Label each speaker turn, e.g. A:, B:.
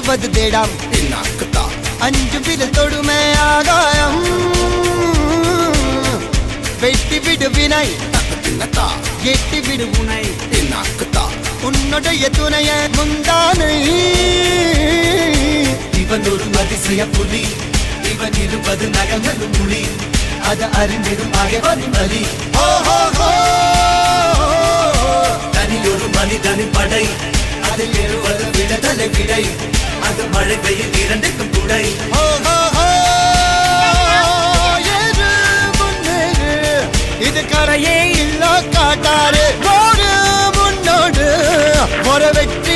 A: அஞ்சுவது தேடாம் அஞ்சு விரல் தொடுமே ஆகாயம் வெட்டி விடு வினை எட்டி விடு உனை உன்னுடைய துணைய முந்தானை
B: இவன் ஒரு அதிசய புலி இவன் இருப்பது நகங்களும் புலி அது அறிந்திடும் ஆகவனின் வலி தனியொரு மனிதனின் படை அதில் எழுவது விடுதலை விடை அது மழை பெய்யும் இரண்டுக்கும் துடை
A: இது கரையே இல்ல காட்டாரு முன்னோடு ஒரு வெற்றி